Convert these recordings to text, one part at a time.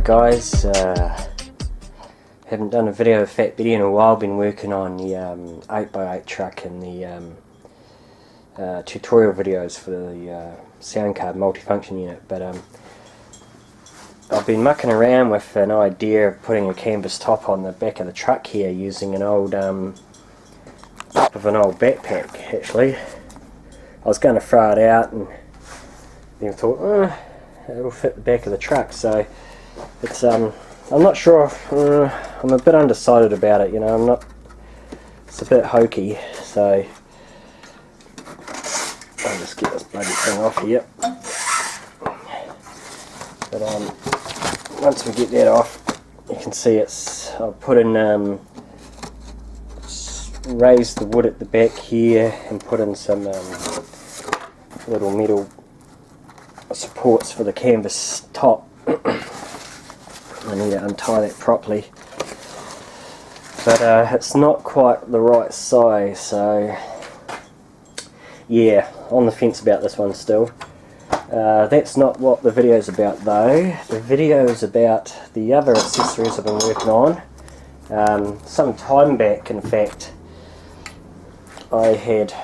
guys, haven't done a video of Fatbetty in a while. Been working on the 8x8 truck and the tutorial videos for the sound card multifunction unit, but I've been mucking around with an idea of putting a canvas top on the back of the truck here using an old backpack. Actually, I was going to throw it out and then thought, it'll fit the back of the truck. So it's I'm not sure. I'm a bit undecided about it. You know, I'm not. It's a bit hokey. So I'll just get this bloody thing off here. But once we get that off, you can see it's. I'll put in raise the wood at the back here and put in some little metal supports for the canvas top. I need to untie that properly, but it's not quite the right size, so yeah, on the fence about this one still. That's not what the video is about though. The video is about the other accessories I've been working on. Some time back, in fact, I had,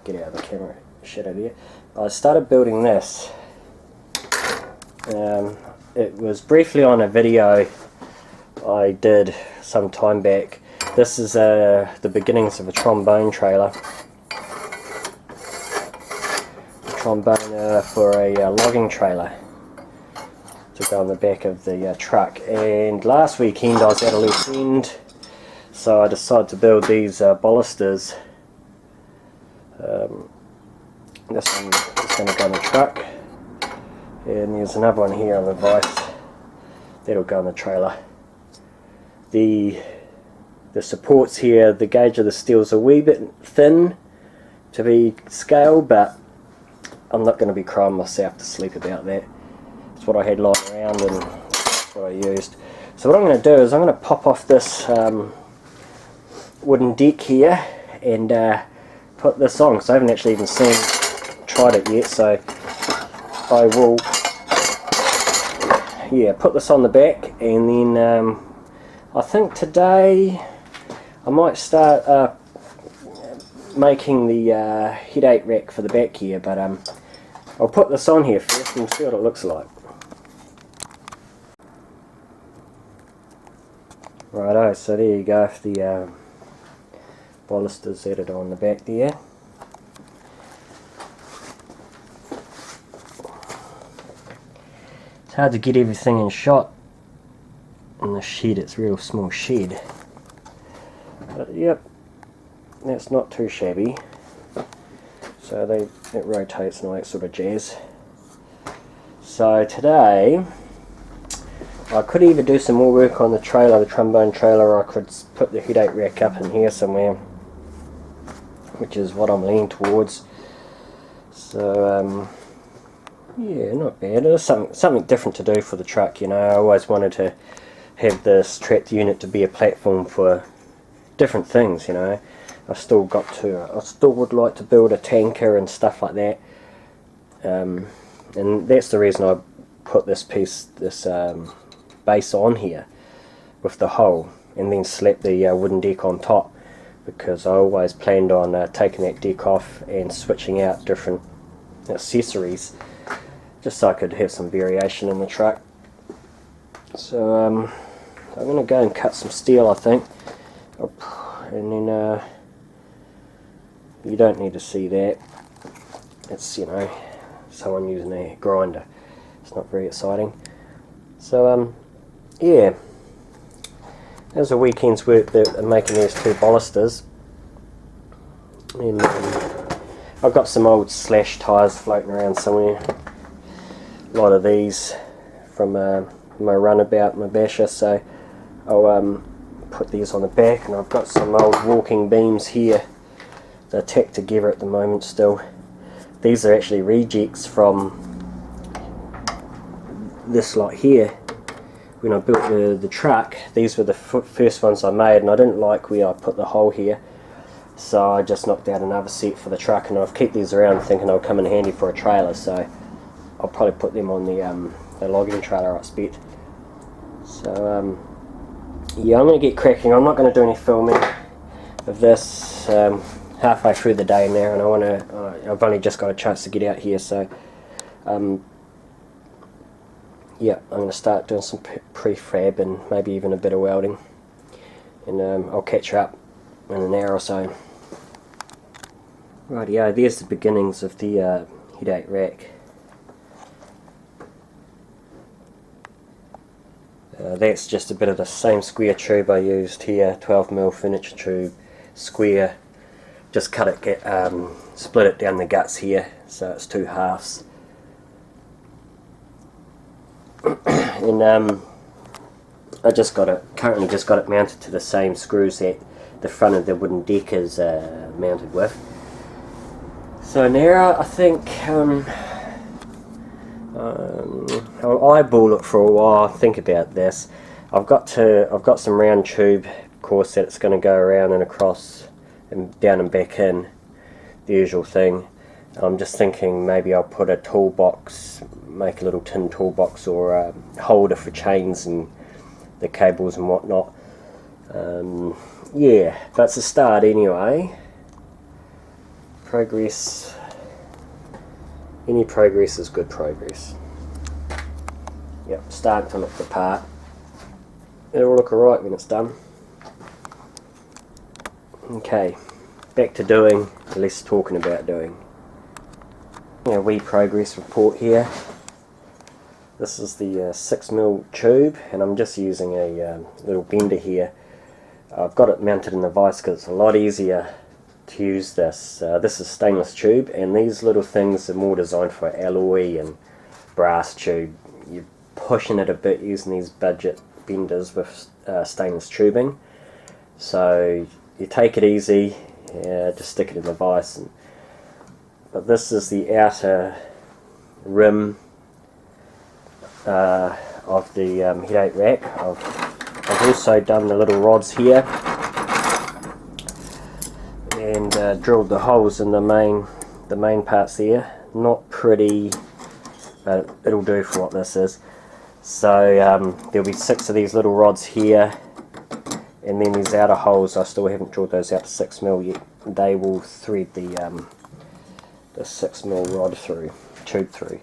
get out of the camera, shadow there, I started building this. It was briefly on a video I did some time back. This is the beginnings of a trombone trailer. A trombone for a logging trailer to go on the back of the truck. And last weekend I was at a loose end, so I decided to build these bolsters. This one is going to go on the truck. And there's another one here on the vise that'll go on the trailer. The supports here, the gauge of the steel's a wee bit thin to be scaled, but I'm not going to be crying myself to sleep about that. It's what I had lying around and that's what I used. So what I'm going to do is I'm going to pop off this wooden deck here and put this on, because I haven't actually even tried it yet, so I will, yeah, put this on the back, and then I think today I might start making the headache rack for the back here, but I'll put this on here first and see what it looks like. Righto, so there you go, the bolsters added on the back there. It's hard to get everything in shot in the shed, it's a real small shed. But yep, that's not too shabby. So it rotates and all that sort of jazz. So today, I could either do some more work on the trailer, the trombone trailer, or I could put the headache rack up in here somewhere, which is what I'm leaning towards. So yeah, not bad. It's something different to do for the truck, you know. I always wanted to have this tracked unit to be a platform for different things, you know. I still would like to build a tanker and stuff like that. And that's the reason I put this base on here with the hole, and then slap the wooden deck on top, because I always planned on taking that deck off and switching out different accessories, just so I could have some variation in the truck. So I'm going to go and cut some steel, I think, and then you don't need to see that. It's, you know, someone using a grinder. It's not very exciting. So yeah, there's a weekend's work making these two bolsters. And I've got some old slash tyres floating around somewhere. A lot of these from my runabout, my basher, so I'll put these on the back, and I've got some old walking beams here. They're tacked together at the moment still. These are actually rejects from this lot here. When I built the truck, these were the first ones I made, and I didn't like where I put the hole here, so I just knocked out another set for the truck, and I've kept these around thinking they'll come in handy for a trailer, so I'll probably put them on the logging trailer, I expect. So yeah, I'm going to get cracking. I'm not going to do any filming of this halfway through the day now, and I want to. I've only just got a chance to get out here, so yeah, I'm going to start doing some prefab and maybe even a bit of welding, and I'll catch you up in an hour or so. Rightio, there's the beginnings of the headache rack. That's just a bit of the same square tube I used here, 12mm furniture tube, square. Just cut it, split it down the guts here, so it's 2 halves. And I currently just got it mounted to the same screws that the front of the wooden deck is mounted with. So now I think I'll eyeball it for a while, think about this. I've got some round tube, of course, that it's going to go around and across and down and back in, the usual thing. I'm just thinking maybe I'll put a toolbox, make a little tin toolbox or a holder for chains and the cables and whatnot. Yeah, that's a start anyway. Progress, any progress is good progress. Yep, starting to look the part. It'll look alright when it's done. Okay, back to doing, at least talking about doing. A wee progress report here. This is the 6mm tube, and I'm just using a little bender here. I've got it mounted in the vise because it's a lot easier to use this. This is stainless tube, and these little things are more designed for alloy and brass tube. You're pushing it a bit using these budget benders with stainless tubing. So you take it easy, just stick it in the vise. But this is the outer rim of the headache rack. I've also done the little rods here and drilled the holes in the main parts there. Not pretty, but it'll do for what this is. So there'll be 6 of these little rods here, and then these outer holes, I still haven't drilled those out to 6mm yet. They will thread the 6mm rod through, tube through.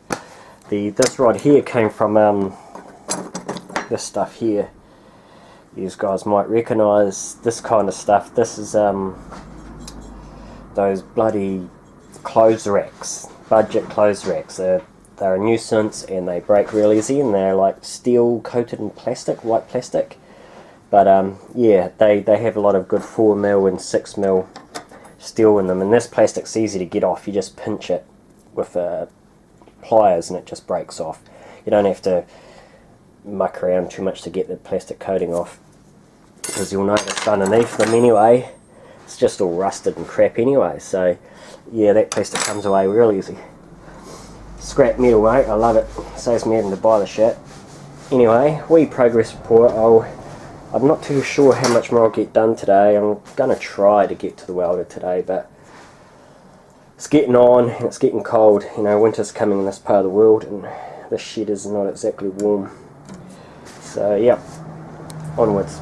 This rod here came from this stuff here. You guys might recognise this kind of stuff. This is those bloody clothes racks, budget clothes racks. They're a nuisance and they break real easy, and they're like steel coated in plastic, white plastic. But yeah, they have a lot of good 4mm and 6mm steel in them, and this plastic's easy to get off. You just pinch it with pliers and it just breaks off. You don't have to muck around too much to get the plastic coating off, because you'll notice underneath them anyway, it's just all rusted and crap anyway. So yeah, that plastic comes away real easy. Scrap metal, mate, I love it. Saves me having to buy the shit. Anyway, wee progress report. I'm not too sure how much more I'll get done today. I'm going to try to get to the welder today, but it's getting on and it's getting cold. You know, winter's coming in this part of the world and the shed is not exactly warm. So yeah, onwards.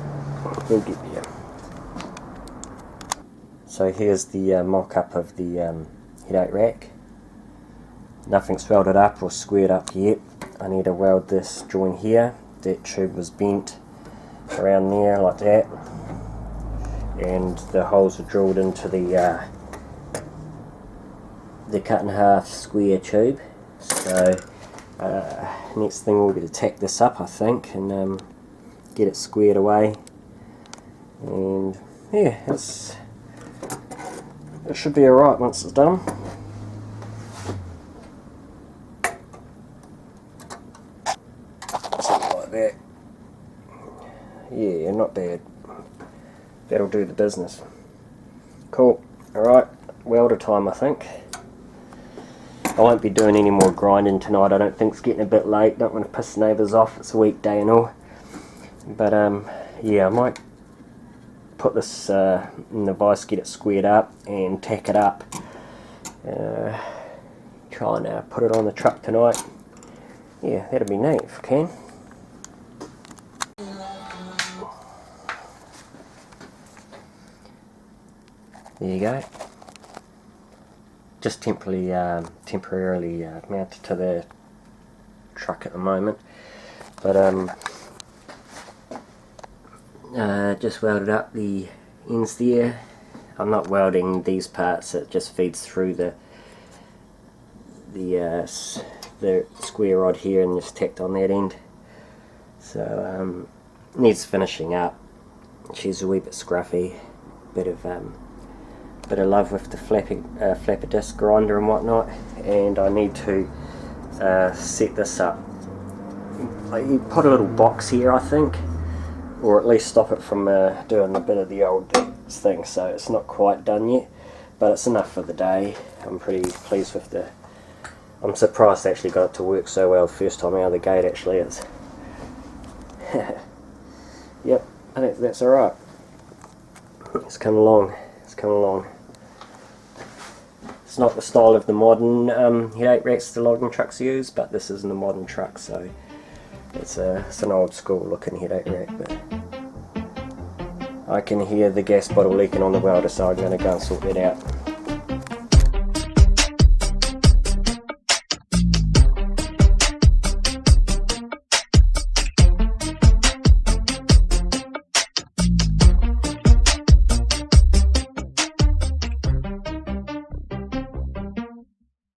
We'll get there. So here's the mock-up of the headache rack. Nothing's welded up or squared up yet. I need to weld this joint here. That tube was bent around there like that, and the holes are drilled into the cut in half square tube. So next thing we'll be to tack this up, I think, and get it squared away, and yeah, it should be alright once it's done. Something like that. Yeah, not bad. That'll do the business. Cool. Alright, welder time, I think. I won't be doing any more grinding tonight. I don't think it's getting a bit late. Don't want to piss the neighbours off. It's a weekday and all. But yeah, I might put this in the vise, get it squared up and tack it up. Try and put it on the truck tonight. Yeah, that'd be neat if I can. There you go. Just temporarily mounted to the truck at the moment, but just welded up the ends there. I'm not welding these parts, it just feeds through the square rod here and just tacked on that end. So needs finishing up. She's a wee bit scruffy, bit of love with the flapper disc grinder and whatnot, and I need to set this up. You put a little box here, I think, or at least stop it from doing a bit of the old thing, so it's not quite done yet, but it's enough for the day. I'm pretty pleased with I'm surprised I actually got it to work so well the first time out of the gate. Actually, it's yep, I think that's alright. It's come along. It's not the style of the modern headache racks the logging trucks use, but this isn't a modern truck, so it's an old school looking headache rack. But I can hear the gas bottle leaking on the welder, so I'm going to go and sort that out.